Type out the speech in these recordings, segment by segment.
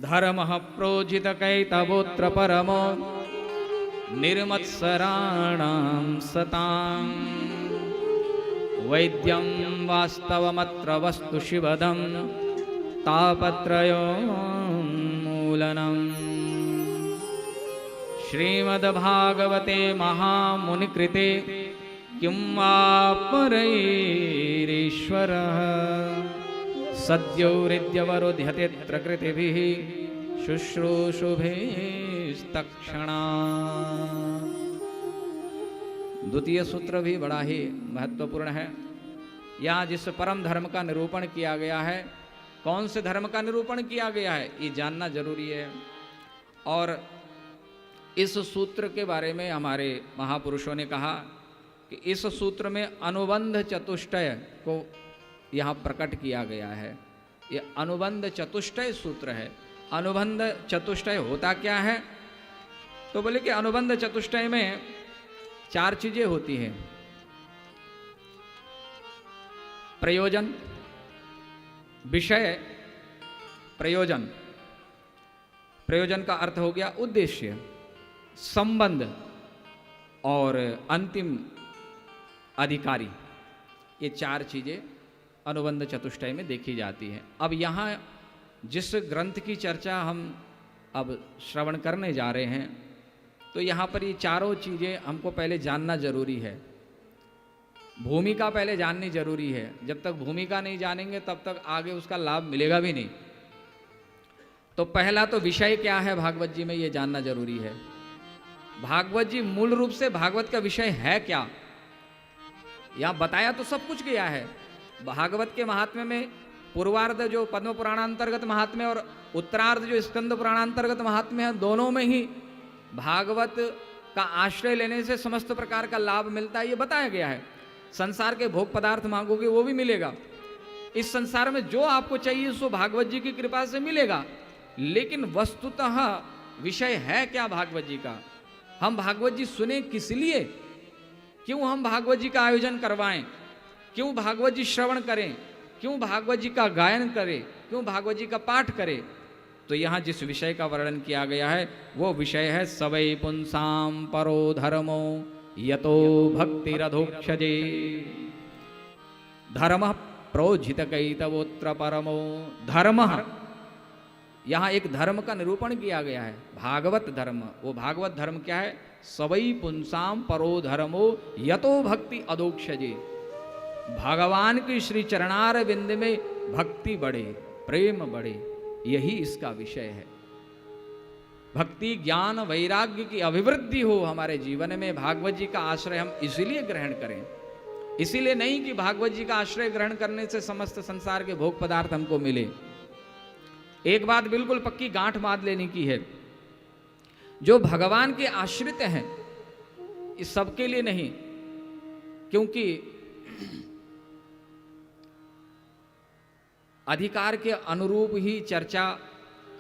धर्मः प्रोजितकैतवोऽत्र परमो निर्मत्सराणां सतां वैद्यं वास्तवमत्र वस्तु शिवदं तापत्रयोन्मूलनम्। श्रीमद्भागवते महामुनिकृते किं वा परैरीश्वरः सद्यो हृद्यवरुध्यतेऽत्र कृतिभिः शुश्रूषुभिस्तक्षणात्। द्वितीय सूत्र भी बड़ा ही महत्वपूर्ण है। यहाँ जिस परम धर्म का निरूपण किया गया है, कौन से धर्म का निरूपण किया गया है, ये जानना जरूरी है। और इस सूत्र के बारे में हमारे महापुरुषों ने कहा कि इस सूत्र में अनुबंध चतुष्टय को यहाँ प्रकट किया गया है। ये अनुबंध चतुष्टय सूत्र है। अनुबंध चतुष्टय होता क्या है? तो बोले कि अनुबंध चतुष्टय में 4 चीजें होती हैं। प्रयोजन, विषय, प्रयोजन। प्रयोजन का अर्थ हो गया उद्देश्य, संबंध और अंतिम अधिकारी। ये 4 चीजें अनुबंध चतुष्टय में देखी जाती है। अब यहाँ जिस ग्रंथ की चर्चा हम अब श्रवण करने जा रहे हैं, तो यहाँ पर ये चारों चीजें हमको पहले जानना जरूरी है। भूमिका पहले जाननी जरूरी है। जब तक भूमिका नहीं जानेंगे तब तक आगे उसका लाभ मिलेगा भी नहीं। तो पहला तो विषय क्या है भागवत जी में, ये जानना जरूरी है। भागवत जी मूल रूप से भागवत का विषय है क्या? यहाँ बताया तो सब कुछ गया है। भागवत के महात्म्य में पूर्वार्ध जो पद्म पुराणांतर्गत महात्म्य और उत्तरार्ध जो स्कंद पुराणांतर्गत महात्म्य है, दोनों में ही भागवत का आश्रय लेने से समस्त प्रकार का लाभ मिलता है, ये बताया गया है। संसार के भोग पदार्थ मांगोगे वो भी मिलेगा। इस संसार में जो आपको चाहिए सो भागवत जी की कृपा से मिलेगा। लेकिन वस्तुतः विषय है क्या भागवत जी का? हम भागवत जी सुने किस लिए? क्यों हम भागवत जी का आयोजन करवाएं? क्यों भागवत जी श्रवण करें? क्यों भागवत जी का गायन करें? क्यों भागवत जी का पाठ करें? तो यहाँ जिस विषय का वर्णन किया गया है वो विषय है सवै पुंसाम परो धर्मो यतो भक्तिरधोक्षजे धर्म प्रोजितकैतवोऽत्र परमो। धर्म, यहाँ एक धर्म का निरूपण किया गया है, भागवत धर्म। वो भागवत धर्म क्या है? सवै पुंसाम परो धर्मो यतो भक्ति अधोक्षजे। भगवान की श्री चरणार बिंद में भक्ति बढ़े, प्रेम बढ़े, यही इसका विषय है। भक्ति, ज्ञान, वैराग्य की अभिवृद्धि हो हमारे जीवन में। भागवत जी का आश्रय हम इसीलिए ग्रहण करें। इसीलिए नहीं कि भागवत जी का आश्रय ग्रहण करने से समस्त संसार के भोग पदार्थ हमको मिले। एक बात बिल्कुल पक्की गांठ बांध लेने की है, जो भगवान के आश्रित हैं इस सबके लिए नहीं, क्योंकि अधिकार के अनुरूप ही चर्चा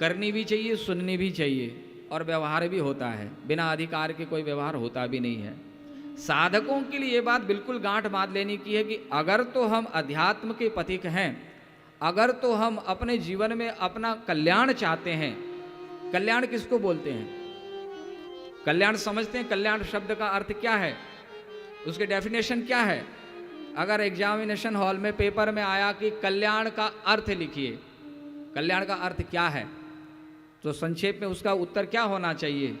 करनी भी चाहिए, सुननी भी चाहिए, और व्यवहार भी होता है। बिना अधिकार के कोई व्यवहार होता भी नहीं है। साधकों के लिए ये बात बिल्कुल गांठ बांध लेने की है कि अगर तो हम अध्यात्म के पथिक हैं, अगर तो हम अपने जीवन में अपना कल्याण चाहते हैं। कल्याण किसको बोलते हैं? कल्याण समझते हैं? कल्याण शब्द का अर्थ क्या है? उसके डेफिनेशन क्या है? अगर एग्जामिनेशन हॉल में पेपर में आया कि कल्याण का अर्थ लिखिए, कल्याण का अर्थ क्या है, तो संक्षेप में उसका उत्तर क्या होना चाहिए?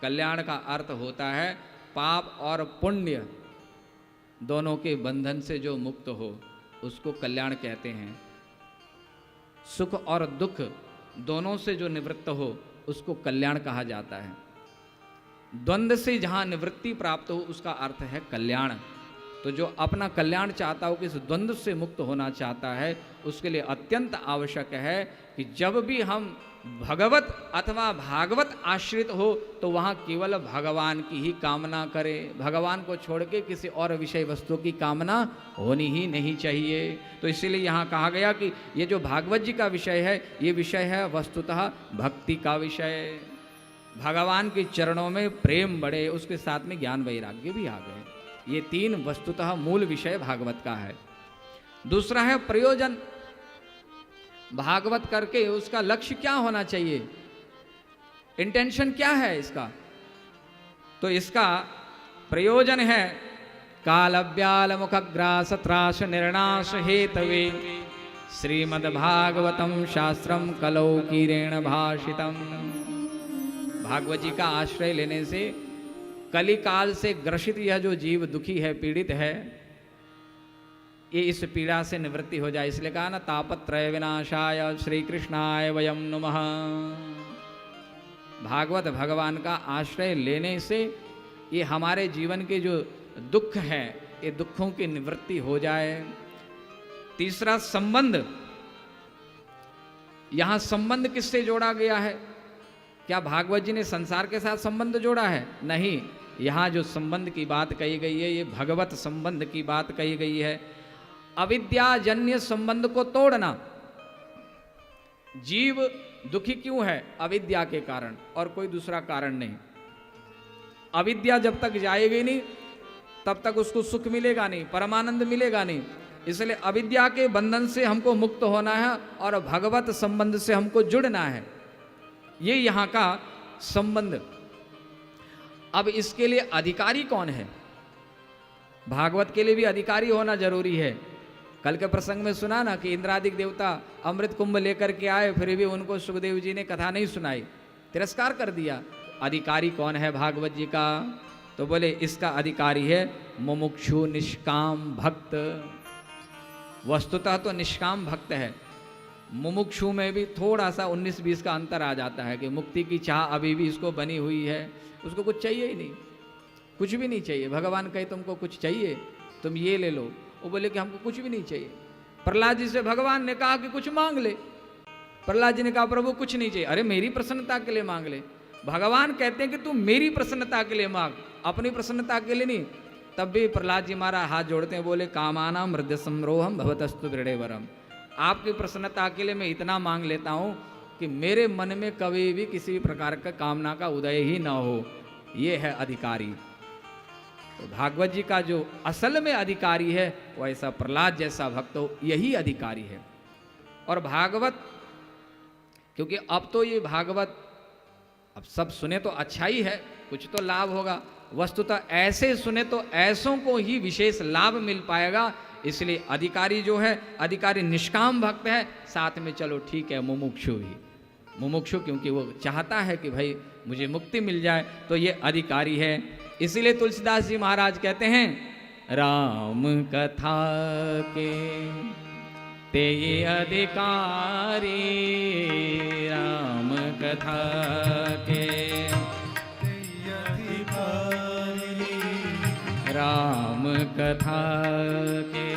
कल्याण का अर्थ होता है पाप और पुण्य दोनों के बंधन से जो मुक्त हो, उसको कल्याण कहते हैं। सुख और दुख दोनों से जो निवृत्त हो, उसको कल्याण कहा जाता है। द्वंद्व से जहां निवृत्ति प्राप्त हो, उसका अर्थ है कल्याण। तो जो अपना कल्याण चाहता हो, किस द्वंद्व से मुक्त होना चाहता है, उसके लिए अत्यंत आवश्यक है कि जब भी हम भगवत अथवा भागवत आश्रित हो तो वहाँ केवल भगवान की ही कामना करें। भगवान को छोड़ के किसी और विषय वस्तु की कामना होनी ही नहीं चाहिए। तो इसीलिए यहाँ कहा गया कि ये जो भागवत जी का विषय है, ये विषय है वस्तुतः भक्ति का विषय। भगवान के चरणों में प्रेम बढ़े, उसके साथ में ज्ञान वैराग्य भी आ गए। ये 3 वस्तुतः मूल विषय भागवत का है। दूसरा है प्रयोजन। भागवत करके उसका लक्ष्य क्या होना चाहिए, इंटेंशन क्या है इसका? तो इसका प्रयोजन है काल व्याल मुखग्रास त्रास निर्णाश हेतवे श्रीमद्भागवतम शास्त्रम कलौ कीरेण भाषितम। भागवत जी का आश्रय लेने से कलिकाल से ग्रसित यह जो जीव दुखी है, पीड़ित है, ये इस पीड़ा से निवृत्ति हो जाए। इसलिए कहा ना, तापत्रय विनाशाय श्री कृष्णाय वयम नमः। भागवत भगवान का आश्रय लेने से ये हमारे जीवन के जो दुख है, ये दुखों की निवृत्ति हो जाए। तीसरा संबंध, यहां संबंध किससे जोड़ा गया है? क्या भागवत जी ने संसार के साथ संबंध जोड़ा है? नहीं, यहां जो संबंध की बात कही गई है, ये भगवत संबंध की बात कही गई है। अविद्याजन्य संबंध को तोड़ना। जीव दुखी क्यों है? अविद्या के कारण, और कोई दूसरा कारण नहीं। अविद्या जब तक जाएगी नहीं तब तक उसको सुख मिलेगा नहीं, परमानंद मिलेगा नहीं। इसलिए अविद्या के बंधन से हमको मुक्त होना है और भगवत संबंध से हमको जुड़ना है। ये यहां का संबंध। अब इसके लिए अधिकारी कौन है? भागवत के लिए भी अधिकारी होना जरूरी है। कल के प्रसंग में सुना ना कि इंद्रादिक देवता अमृत कुंभ लेकर के आए, फिर भी उनको सुखदेव जी ने कथा नहीं सुनाई, तिरस्कार कर दिया। अधिकारी कौन है भागवत जी का? तो बोले इसका अधिकारी है मुमुक्षु निष्काम भक्त। वस्तुतः तो निष्काम भक्त है, मुमुक्षु में भी थोड़ा सा 19-20 का अंतर आ जाता है कि मुक्ति की चाह अभी भी इसको बनी हुई है, उसको कुछ चाहिए ही नहीं, कुछ भी नहीं चाहिए। भगवान कहे तुमको कुछ चाहिए, तुम ये ले लो, वो बोले कि हमको कुछ भी नहीं चाहिए। प्रहलाद जी से भगवान ने कहा कि कुछ मांग ले। प्रहलाद जी ने कहा प्रभु कुछ नहीं चाहिए। अरे मेरी प्रसन्नता के लिए मांग ले। भगवान कहते हैं कि तू मेरी प्रसन्नता के लिए मांग, अपनी प्रसन्नता के लिए नहीं। तब भी प्रहलाद जी हमारा हाथ जोड़ते हैं, बोले कामाना मृद समरोहम भवतस्तु दृढ़े वरम। आपकी प्रसन्नता के लिए मैं इतना मांग लेता हूं कि मेरे मन में कभी भी किसी भी प्रकार का कामना का उदय ही ना हो। ये है अधिकारी। तो भागवत जी का जो असल में अधिकारी है वो ऐसा प्रहलाद जैसा भक्त हो, यही अधिकारी है। और भागवत, क्योंकि अब तो ये भागवत अब सब सुने तो अच्छा ही है, कुछ तो लाभ होगा। वस्तुतः ऐसे सुने तो ऐसों को ही विशेष लाभ मिल पाएगा। इसलिए अधिकारी जो है, अधिकारी निष्काम भक्त है, साथ में चलो ठीक है मुमुक्षु भी, मुमुक्षु क्योंकि वो चाहता है कि भाई मुझे मुक्ति मिल जाए, तो ये अधिकारी है। इसीलिए तुलसीदास जी महाराज कहते हैं राम कथा के ते अधिकारी, राम कथा के राम कथा के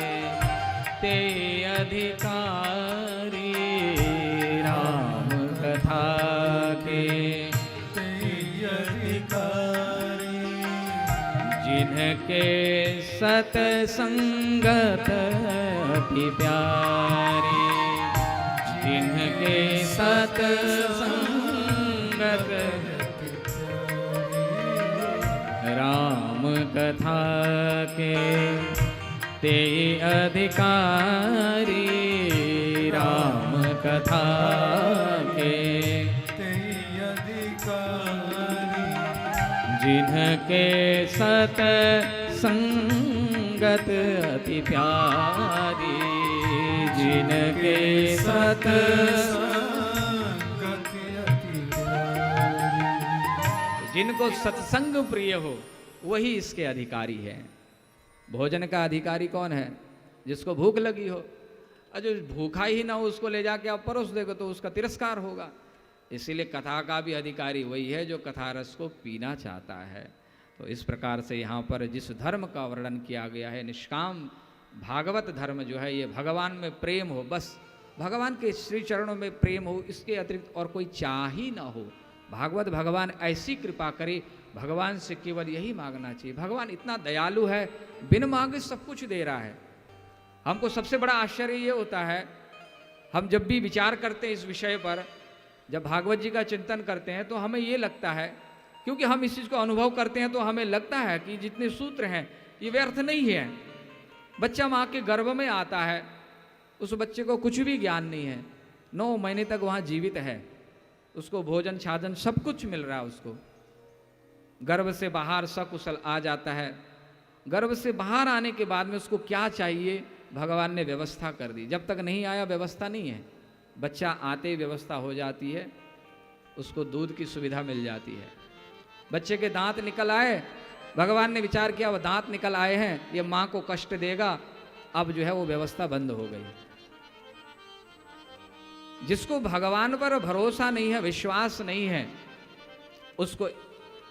ते अधिकारी, राम कथा के ते अधिकारी, जिनके सतसंगत अति प्यारी, जिनके सतसंगत राम कथा के ते अधिकारी, राम कथा के ते अधिकारी, जिनके सतसंगत अति प्यारी, जिनके सतसंगत अति प्यारी, जिनको सत्संग प्रिय हो वही इसके अधिकारी है। भोजन का अधिकारी कौन है? जिसको भूख लगी हो, और जो भूखा ही ना हो उसको ले जाके आप परोस देगा तो उसका तिरस्कार होगा। इसीलिए कथा का भी अधिकारी वही है जो कथा रस को पीना चाहता है। तो इस प्रकार से यहाँ पर जिस धर्म का वर्णन किया गया है, निष्काम भागवत धर्म जो है, ये भगवान में प्रेम हो, बस भगवान के श्री चरणों में प्रेम हो, इसके अतिरिक्त और कोई चाह ही ना हो। भागवत भगवान ऐसी कृपा करे, भगवान से केवल यही मांगना चाहिए। भगवान इतना दयालु है, बिन मांगे सब कुछ दे रहा है। हमको सबसे बड़ा आश्चर्य ये होता है, हम जब भी विचार करते हैं इस विषय पर, जब भागवत जी का चिंतन करते हैं, तो हमें ये लगता है, क्योंकि हम इस चीज़ को अनुभव करते हैं, तो हमें लगता है कि जितने सूत्र हैं ये व्यर्थ नहीं है। बच्चा माँ के गर्भ में आता है, उस बच्चे को कुछ भी ज्ञान नहीं है, 9 महीने तक वहाँ जीवित है, उसको भोजन छाजन सब कुछ मिल रहा है उसको। गर्भ से बाहर सकुशल आ जाता है। गर्भ से बाहर आने के बाद में उसको क्या चाहिए भगवान ने व्यवस्था कर दी। जब तक नहीं आया व्यवस्था नहीं है, बच्चा आते ही व्यवस्था हो जाती है, उसको दूध की सुविधा मिल जाती है। बच्चे के दांत निकल आए, भगवान ने विचार किया वह दांत निकल आए हैं, ये माँ को कष्ट देगा, अब जो है वो व्यवस्था बंद हो गई। जिसको भगवान पर भरोसा नहीं है, विश्वास नहीं है, उसको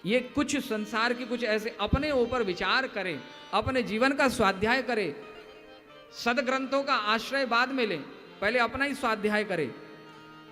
ये कुछ संसार की कुछ ऐसे अपने ऊपर विचार करे, अपने जीवन का स्वाध्याय करे, सदग्रंथों का आश्रय बाद में ले, पहले अपना ही स्वाध्याय करे।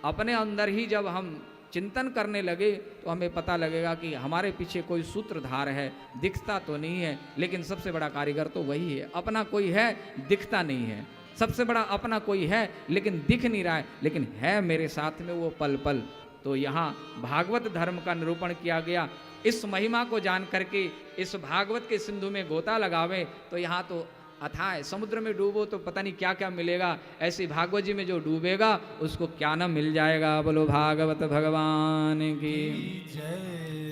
अपने अंदर ही जब हम चिंतन करने लगे तो हमें पता लगेगा कि हमारे पीछे कोई सूत्रधार है, दिखता तो नहीं है लेकिन सबसे बड़ा कारीगर तो वही है। अपना कोई है, दिखता नहीं है, सबसे बड़ा अपना कोई है लेकिन दिख नहीं रहा है, लेकिन है मेरे साथ में वो पल पल। तो यहाँ भागवत धर्म का निरूपण किया गया। इस महिमा को जान करके इस भागवत के सिंधु में गोता लगावे तो यहाँ तो अथाह समुद्र में डूबो तो पता नहीं क्या क्या मिलेगा, ऐसी भागवत जी में जो डूबेगा उसको क्या न मिल जाएगा। बोलो भागवत भगवान की जय।